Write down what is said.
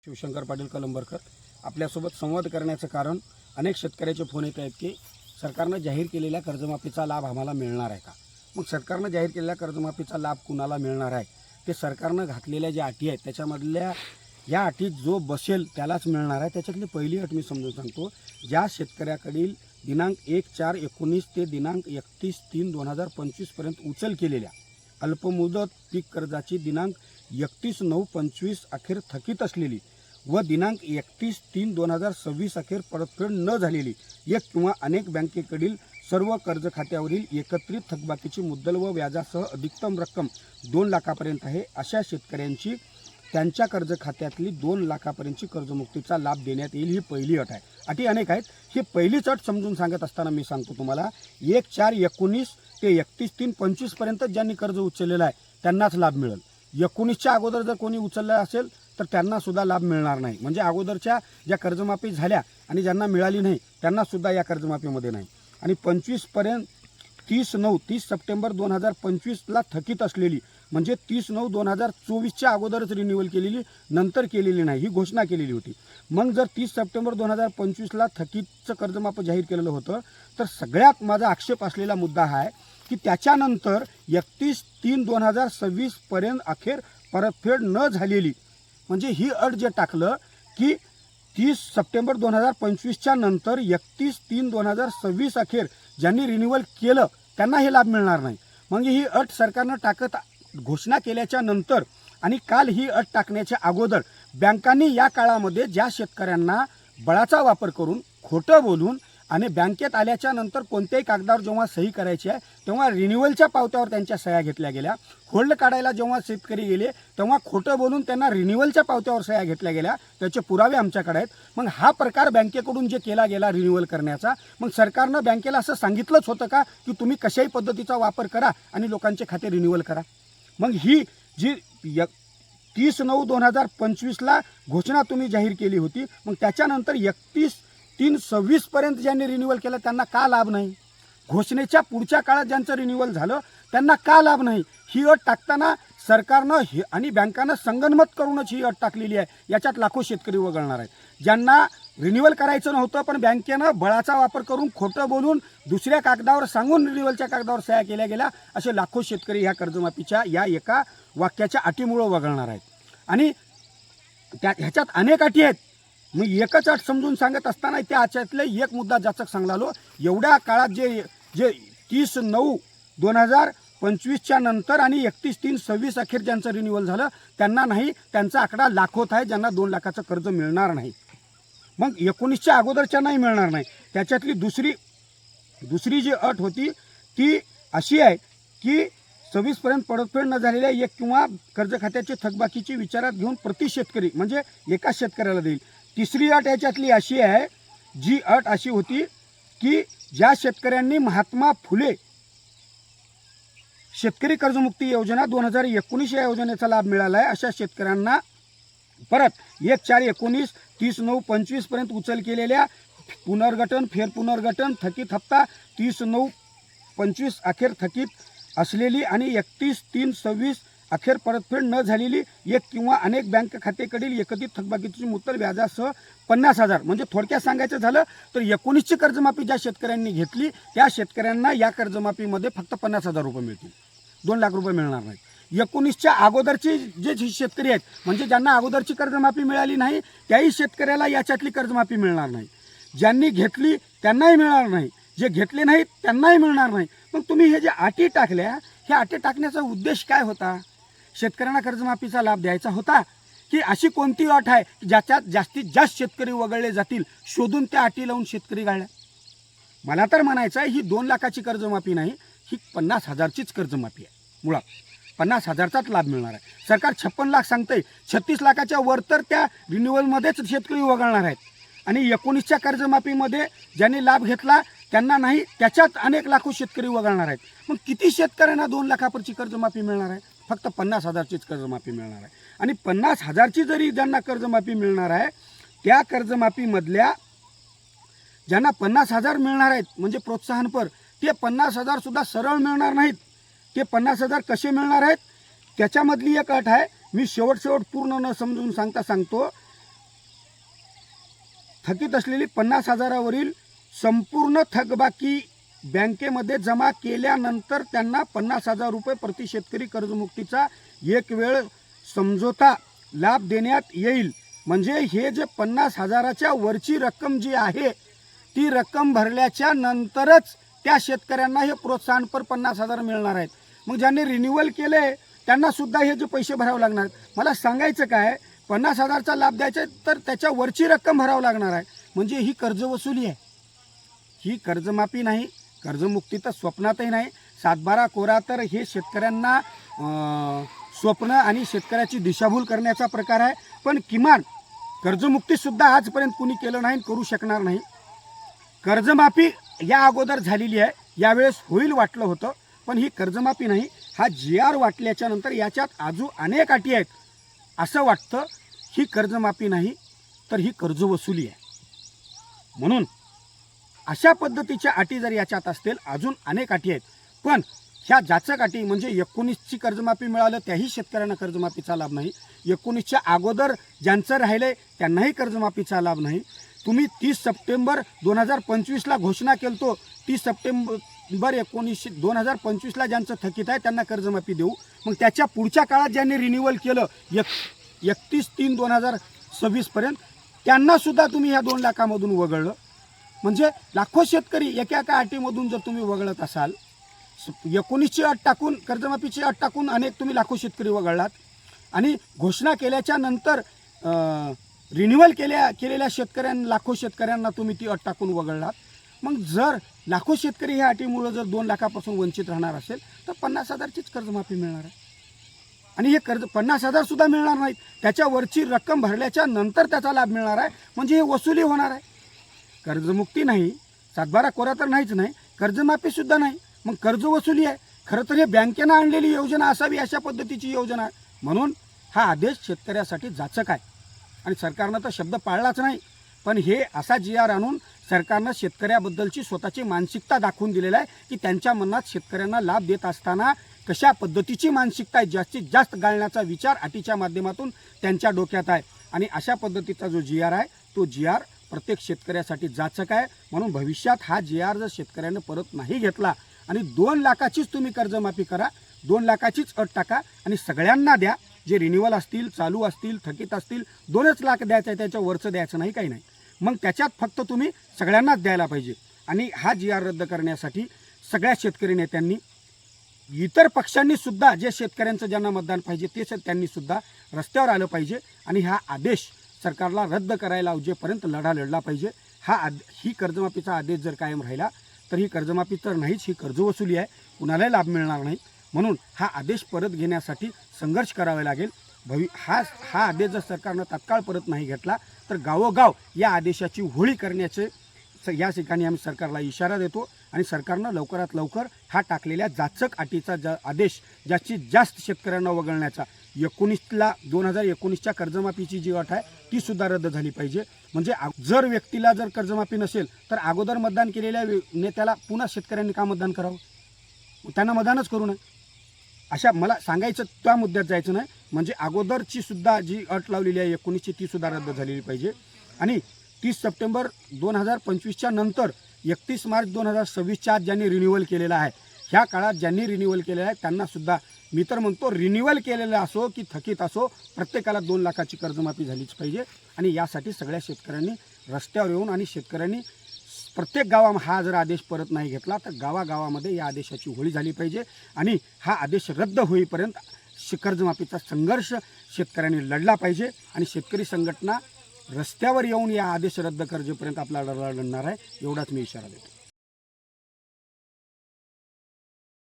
शिवशंकर पाटील कलंबरकर आपल्यासोबत संवाद करण्याचं कारण अनेक शेतकऱ्याचे फोन येत आहेत की सरकारनं जाहीर केलेल्या कर्जमाफीचा लाभ आम्हाला मिळणार आहे का। मग सरकारनं जाहीर केलेल्या कर्जमाफीचा लाभ कुणाला मिळणार आहे ते सरकारनं घातलेल्या ज्या अटी आहेत त्याच्यामधल्या या अटीत जो बसेल त्यालाच मिळणार आहे। त्याच्यातली पहिली अट मी समजून सांगतो, ज्या शेतकऱ्याकडील दिनांक 1/4/19 ते दिनांक 31/3/2025 पर्यंत उचल केलेल्या अल्पमुदत पीक कर्जाची दिनांक 31/9/25 अखेर थकीत असलेली व दिनांक 31/3/2026 अखेर परतफेड न झालेली एक किंवा अनेक बँकेकडील सर्व कर्ज खात्यावरील एकत्रित थकबाकीची मुद्दल व व्याजासह अधिकतम रक्कम 2 लाखापर्यंत आहे अशा शेतकऱ्यांची त्यांच्या कर्ज खात्यातली 2 लाखापर्यंतची कर्जमुक्तीचा लाभ देण्यात येईल। ही पहिली अट आहे। अटी अनेक आहेत, ही पहिलीच अट समजून सांगत असताना मी सांगतो तुम्हाला 1/4/19 ते 31/3/25 पर्यंत ज्यांनी कर्ज उचललेलं आहे त्यांनाच लाभ मिळेल। 19च्या अगोदर जर कोणी उचललं असेल तर त्यांना सुद्धा लाभ मिळणार नाही। म्हणजे अगोदरच्या ज्या कर्जमाफी झाल्या आणि ज्यांना मिळाली नाही त्यांना सुद्धा या कर्जमाफीमध्ये नाही। आणि 25 पर्यंत 30 सप्टेंबर 2025ला थकीत असलेली म्हणजे 30/9/2024च्या अगोदरच रिन्युअल केलेली नंतर केलेली नाही ही घोषणा केलेली होती। मग जर 30 सप्टेंबर 2025ला थकीतचं कर्जमाफ जाहीर केलेलं होतं तर सगळ्यात माझा आक्षेप असलेला मुद्दा हा आहे की त्याच्यानंतर 31/3/2026 पर्यंत अखेर परतफेड न झालेली म्हणजे ही अट जे टाकलं की 30 सप्टेंबर 2025च्या नंतर 31/3/2026 अखेर ज्यांनी रिन्युअल केलं त्यांना हे लाभ मिळणार नाही। म्हणजे ही अट सरकारनं घोषणा केल्याच्या नंतर आणि काल ही अट टाकण्याच्या अगोदर बँकांनी या काळामध्ये ज्या शेतकऱ्यांना बळाचा वापर करून खोटं बोलून आणि बँकेत आल्याच्या नंतर कोणत्याही कागदावर जेव्हा सही करायची आहे तेव्हा रिन्युअलच्या पावत्यावर त्यांच्या सह्या घेतल्या गेल्या। होल्ड काढायला जेव्हा शेतकरी गेले तेव्हा खोटं बोलून त्यांना रिन्युअलच्या पावत्यावर सह्या घेतल्या गेल्या, त्याचे पुरावे आमच्याकडे आहेत। मग हा प्रकार बँकेकडून जे केला गेला रिन्युअल करण्याचा, मग सरकारनं बँकेला असं सांगितलंच होतं का की तुम्ही कशाही पद्धतीचा वापर करा आणि लोकांचे खाते रिन्युअल करा। मग ही जी 30/9/2025ला घोषणा तुम्ही जाहीर केली होती, मग त्याच्यानंतर 31/3/26 पर्यंत ज्यांनी रिन्युअल केलं त्यांना का लाभ नाही? घोषणेच्या पुढच्या काळात ज्यांचं रिन्युअल झालं त्यांना का लाभ नाही? ही अट टाकताना सरकारनं आणि बँकानं संगनमत करूनच ही अट टाकलेली आहे। याच्यात लाखो शेतकरी वगळणार आहेत, ज्यांना रिन्युअल करायचं नव्हतं पण बँकेनं बळाचा वापर करून खोटं बोलून दुसऱ्या कागदावर सांगून रिन्युअलच्या कागदावर सह्या केल्या गेल्या असे लाखो शेतकरी ह्या कर्जमाफीच्या या एका वाक्याच्या अटीमुळे वगळणार आहेत। आणि ह्याच्यात अनेक अटी आहेत, मी एकच अट समजून सांगत असताना त्याच्यातले एक मुद्दा जाचक सांगलालो। एवढ्या काळात जे 30/9/2025च्या नंतर आणि 31/3/26 अखेर ज्यांचं रिन्युअल झालं त्यांना नाही, त्यांचा आकडा लाखोत आहे ज्यांना 2 लाखाचं कर्ज मिळणार नाही। मग 19च्या अगोदरच्या नाही मिळणार नाही। त्याच्यातली दुसरी जी अट होती ती अशी आहे की 26 पर्यंत परतफेड न झालेल्या एक किंवा कर्ज खात्याची थकबाकीची विचारात घेऊन प्रति शेतकरी म्हणजे एका शेतकऱ्याला देईल। तिसरी अट याच्यातली अशी आहे, जी अट अशी होती की ज्या शेतकऱ्यांनी महात्मा फुले शेतकरी कर्जमुक्ती योजना 2019 या योजनेचा लाभ मिळाला आहे अशा शेतकऱ्यांना परत 1/4/19 30/9/25 पर्यंत उचल केलेल्या पुनर्गठन फेरपुनर्गठन थकीत हप्ता 30/9/25 अखेर थकीत असलेली आणि 31/3/26 अखेर परतफेड न झालेली एक किंवा अनेक बँक खातेकडील एकत्रित थकबाकीची मुद्दल व्याजासह 50,000 म्हणजे थोडक्यात सांगायचं झालं तर 19ची कर्जमाफी ज्या शेतकऱ्यांनी घेतली त्या शेतकऱ्यांना या कर्जमाफीमध्ये फक्त 50,000 रुपये मिळतील, 2 लाख रुपये मिळणार नाहीत। 19च्या अगोदरचे जे शेतकरी आहेत म्हणजे ज्यांना अगोदरची कर्जमाफी मिळाली नाही त्याही शेतकऱ्याला याच्यातली कर्जमाफी मिळणार नाही। ज्यांनी घेतली त्यांनाही मिळणार नाही, जे घेतले नाहीत त्यांनाही मिळणार नाही। मग तुम्ही हे जे अटी टाकल्या, ह्या अटी टाकण्याचा उद्देश काय होता? शेतकऱ्यांना कर्जमाफीचा लाभ द्यायचा होता की अशी कोणती अट आहे ज्याच्यात जास्तीत जास्त शेतकरी वगळले जातील शोधून त्या अटी लावून शेतकरी गाळल्या? मला तर म्हणायचं आहे ही 2 लाखाची कर्जमाफी नाही, ही 50,000चीच कर्जमाफी आहे। मुळात 50,000चाच लाभ मिळणार आहे। सरकार 56 लाख सांगतंय, 36 लाखाच्या वर तर त्या रिन्युअलमध्येच शेतकरी वगळणार आहेत आणि 19च्या कर्जमाफीमध्ये ज्यांनी लाभ घेतला त्यांना नाही, त्याच्यात अनेक लाखो शेतकरी वगळणार आहेत। मग किती शेतकऱ्यांना 2 लाखापर्यंतची कर्जमाफी मिळणार आहे? फक्त 50,000चीच कर्जमाफी मिळणार आहे। आणि 50,000ची जरी ज्यांना कर्जमाफी मिळणार आहे त्या कर्जमाफीमधल्या ज्यांना 50,000 मिळणार आहेत म्हणजे प्रोत्साहनपर, ते 50,000 सुद्धा सरळ मिळणार नाहीत। ते 50,000 कसे मिळणार आहेत त्याच्यामधली एक अट आहे, मी शेवट पूर्ण न समजून सांगतो। थकीत असलेली 50,000वरील संपूर्ण थकबाकी बँकेमध्ये जमा केल्यानंतर त्यांना 50,000 रुपये प्रति शेतकरी कर्जमुक्तीचा एक वेळ समझोता लाभ देण्यात येईल. म्हणजे हे जे 50,000च्या वरची रक्कम जी आहे ती रक्कम भरल्याच्या नंतरच त्या शेतकऱ्यांना हे प्रोत्साहनपर 50,000 मिळणार आहेत. मग ज्यांनी रिन्युअल केले त्यांना सुद्धा हे जे पैसे भरावे लागणार आहेत. मला सांगायचं काय, 50,000चा लाभ द्यायचा तर त्याच्या वरची रक्कम भरावं लागणार आहे. म्हणजे ही कर्जवसुली आहे, ही कर्जमाफी नाही, कर्जमुक्ती तर स्वप्नातही नाही. 7/12 कोरा तर हे शेतकऱ्यांना स्वप्न आणि शेतकऱ्याची दिशाभूल करण्याचा प्रकार आहे. पण किमान कर्जमुक्तीसुद्धा आजपर्यंत कुणी केलं नाही, करू शकणार नाही. कर्जमाफी या अगोदर झालेली आहे, यावेळेस होईल वाटलं होतं, पण ही कर्जमाफी नाही. हा GR वाटल्याच्या नंतर याच्यात अजून अनेक अटी आहेत असं वाटतं. ही कर्जमाफी नाही तर ही कर्जवसुली आहे. म्हणून अशा पद्धतीच्या अटी जर याच्यात असतील, अजून अनेक अटी आहेत, पण ह्या जाचक अटी म्हणजे 19ची कर्जमाफी मिळालं त्याही शेतकऱ्यांना कर्जमाफीचा लाभ नाही. 19च्या अगोदर ज्यांचं राहिलंय त्यांनाही कर्जमाफीचा लाभ नाही. तुम्ही 30 सप्टेंबर 2025ला घोषणा केलतो, 30 सप्टेंबर 2025ला ज्यांचं थकीत आहे त्यांना कर्जमाफी देऊ. मग त्याच्या पुढच्या काळात ज्यांनी रिन्युअल केलं 31/3/2026 त्यांनासुद्धा तुम्ही ह्या 2 लाखामधून वगळलं. म्हणजे लाखो शेतकरी एका अटीमधून जर तुम्ही वगळत असाल, 19ची अट टाकून कर्जमाफीची अट टाकून अनेक तुम्ही लाखो शेतकरी वगळलात आणि घोषणा केल्याच्या नंतर रिन्युअल केलेल्या लाखो शेतकऱ्यांना तुम्ही ती अट टाकून वगळलात. मग जर लाखो शेतकरी ह्या अटीमुळे जर 2 लाखापासून वंचित राहणार असेल तर 50,000चीच कर्जमाफी मिळणार आहे. आणि हे कर्ज 50,000 सुद्धा मिळणार नाहीत, त्याच्यावरची रक्कम भरल्याच्या नंतर त्याचा लाभ मिळणार आहे. म्हणजे हे वसुली होणार आहे. कर्जमुक्ती नाही, 7/12 कोरा तर नाहीच नाही, कर्जमाफीसुद्धा नाही, मग कर्ज वसुली आहे. खरं तर हे बँकेनं आणलेली योजना असावी, अशा पद्धतीची योजना आहे. म्हणून हा आदेश शेतकऱ्यासाठी जाचक आहे. आणि सरकारनं तर शब्द पाळलाच नाही, पण हे असा GR आणून सरकारनं शेतकऱ्याबद्दलची स्वतःची मानसिकता दाखवून दिलेला आहे की त्यांच्या मनात शेतकऱ्यांना लाभ देत असताना कशा पद्धतीची मानसिकता आहे, जास्तीत जास्त गाळण्याचा विचार अटीच्या माध्यमातून त्यांच्या डोक्यात आहे. आणि अशा पद्धतीचा जो GR आहे तो GR प्रत्येक शेतकऱ्यासाठी जाचक आहे. म्हणून भविष्यात हा GR जर शेतकऱ्यानं परत नाही घेतला आणि 2 लाखाचीच तुम्ही कर्जमाफी करा, 2 लाखाचीच अट टाका आणि सगळ्यांना द्या. जे रिन्युअल असतील, चालू असतील, थकीत असतील, 2च लाख द्यायचं आहे, त्याच्या वरचं द्यायचं नाही, काही नाही. मग त्याच्यात फक्त तुम्ही सगळ्यांनाच द्यायला पाहिजे. आणि हा GR रद्द करण्यासाठी सगळ्या शेतकरी नेत्यांनी, इतर पक्षांनी सुद्धा, जे शेतकऱ्यांचं ज्यांना मतदान पाहिजे ते त्यांनी सुद्धा रस्त्यावर आलं पाहिजे आणि हा आदेश सरकारला रद्द करायला अवजेपर्यंत लढा लढला पाहिजे. ही कर्जमाफीचा आदेश जर कायम राहिला तर ही कर्जमाफी तर नाहीच, ही कर्जवसुली आहे, कुणालाही लाभ मिळणार नाही. म्हणून हा आदेश परत घेण्यासाठी संघर्ष करावा लागेल. हा आदेश जर सरकारनं तात्काळ परत नाही घेतला तर गावोगाव या आदेशाची होळी करण्याचे या ठिकाणी आम्ही सरकारला इशारा देतो. आणि सरकारनं लवकरात लवकर हा टाकलेल्या जाचक अटीचा आदेश जास्तीत जास्त शेतकऱ्यांना वगळण्याचा, 2019च्या कर्जमाफीची जी अट आहे ती सुद्धा रद्द झाली पाहिजे. म्हणजे जर व्यक्तीला जर कर्जमाफी नसेल तर अगोदर मतदान केलेल्या नेत्याला पुन्हा शेतकऱ्यांनी का मतदान करावं, त्यांना मतदानच करू नये. अशा मला सांगायचं त्या मुद्द्यात जायचं नाही. म्हणजे अगोदरची सुद्धा जी अट लावलेली आहे 19ची ती सुद्धा रद्द झालेली पाहिजे. आणि 30 सप्टेंबर 2025च्या नंतर 31 मार्च 2026च्या आत ज्यांनी रिन्युअल केलेला आहे, ह्या काळात ज्यांनी रिन्युअल केलेलं आहे त्यांनासुद्धा मी तर म्हणतो रिन्युअल केलेलं असो की थकीत असो, प्रत्येकाला 2 लाखाची कर्जमाफी झालीच पाहिजे. आणि यासाठी सगळ्या शेतकऱ्यांनी रस्त्यावर येऊन आणि शेतकऱ्यांनी प्रत्येक गावात हा जर आदेश परत नाही घेतला तर गावागावामध्ये या आदेशाची होळी झाली पाहिजे. आणि हा आदेश रद्द होईपर्यंत कर्जमाफीचा संघर्ष शेतकऱ्यांनी लढला पाहिजे. आणि शेतकरी संघटना रस्त्यावर येऊन या आदेश रद्द करेपर्यंत आपला लढा लढणार आहे, एवढाच मी इशारा देतो.